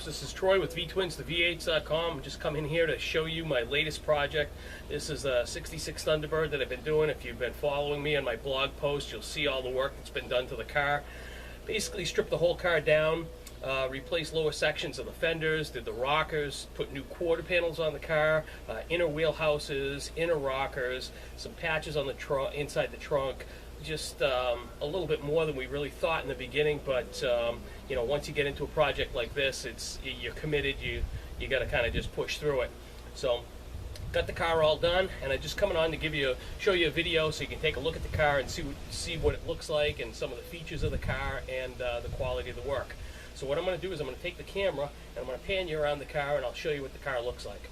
folks, this is Troy with vtwins2v8s.com. I'm just coming here to show you my latest project. This is a 66 Thunderbird that I've been doing. If you've been following me on my blog post, you'll see all the work that's been done to the car. Basically stripped the whole car down, replaced lower sections of the fenders, did the rockers, put new quarter panels on the car, inner wheelhouses, inner rockers, some patches on the trunk, inside the trunk. Just a little bit more than we really thought in the beginning, but you know, once you get into a project like this, you're committed. You got to kind of just push through it. So got the car all done, and I'm just coming on to show you a video so you can take a look at the car and see what it looks like and some of the features of the car and the quality of the work. So what I'm going to do is I'm going to take the camera and I'm going to pan you around the car, and I'll show you what the car looks like.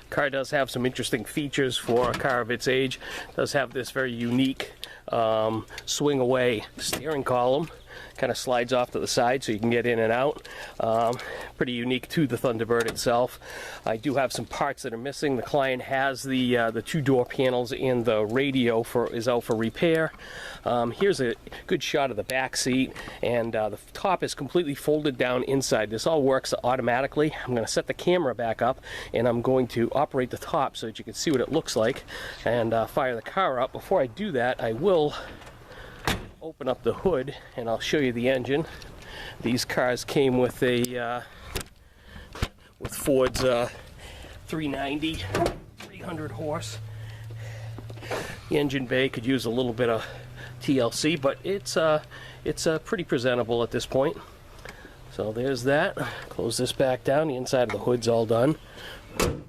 Car does have some interesting features for a car of its age. It does have this very unique swing away steering column. Kind of slides off to the side so you can get in and out. Pretty unique to the Thunderbird itself. I do have some parts that are missing. The client has the two door panels, and the radio is out for repair. Here's a good shot of the back seat, and the top is completely folded down inside. This all works automatically. I'm going to set the camera back up, and I'm going to operate the top so that you can see what it looks like and fire the car up. Before I do that, I will open up the hood and I'll show you the engine. These cars came with Ford's 390, 300 horse. The engine bay could use a little bit of TLC, but it's pretty presentable at this point. So there's that. Close this back down. The inside of the hood's all done.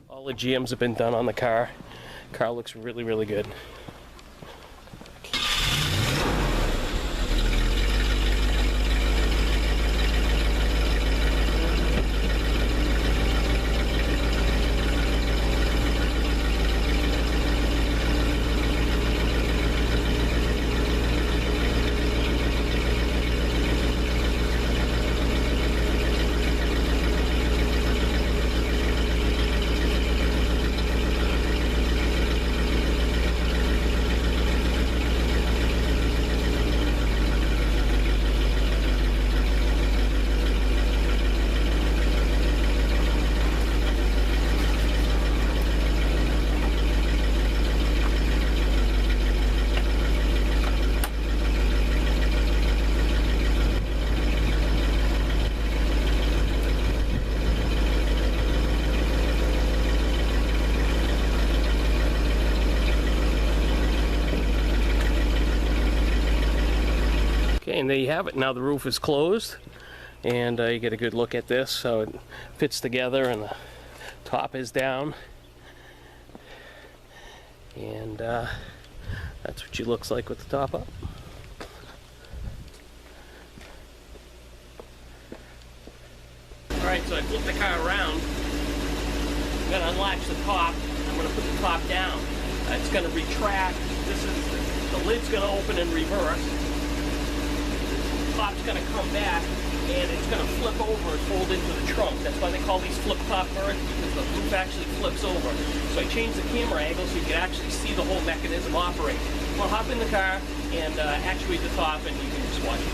All the GMs have been done on the car. Car looks really, really good. And there you have it. Now the roof is closed, and you get a good look at this. So it fits together, and the top is down, and that's what she looks like with the top up. Alright, so I flipped the car around. I'm going to unlatch the top. I'm going to put the top down. It's going to retract. The lid's going to open in reverse. Top's going to come back, and it's going to flip over and fold into the trunk. That's why they call these flip-top birds, because the roof actually flips over. So I changed the camera angle so you can actually see the whole mechanism operate. We'll hop in the car and actuate the top, and you can just watch it.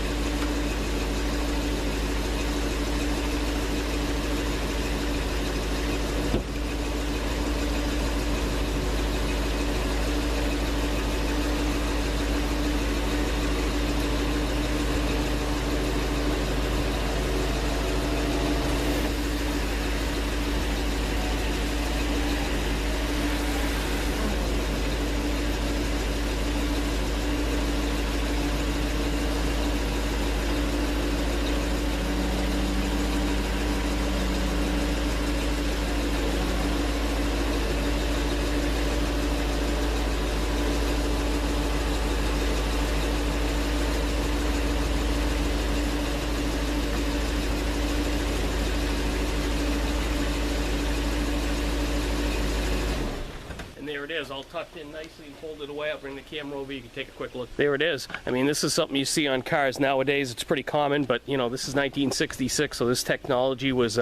there it is, all tucked in nicely and folded away. I'll bring the camera over, you can take a quick look. There it is. I mean, this is something you see on cars nowadays. It's pretty common, but you know, this is 1966, so this technology was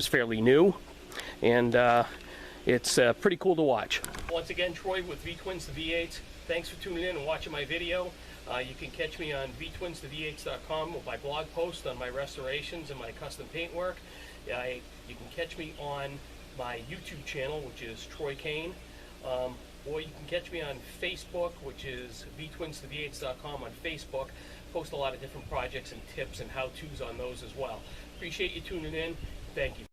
fairly new, and it's pretty cool to watch. Once again, Troy with V-Twins to V8s. Thanks for tuning in and watching my video. You can catch me on vtwins2v8s.com with my blog post on my restorations and my custom paint work. You can catch me on my YouTube channel, which is Troy Kane, or you can catch me on Facebook, which is vtwins2v8s.com on Facebook. Post a lot of different projects and tips and how-tos on those as well. Appreciate you tuning in. Thank you.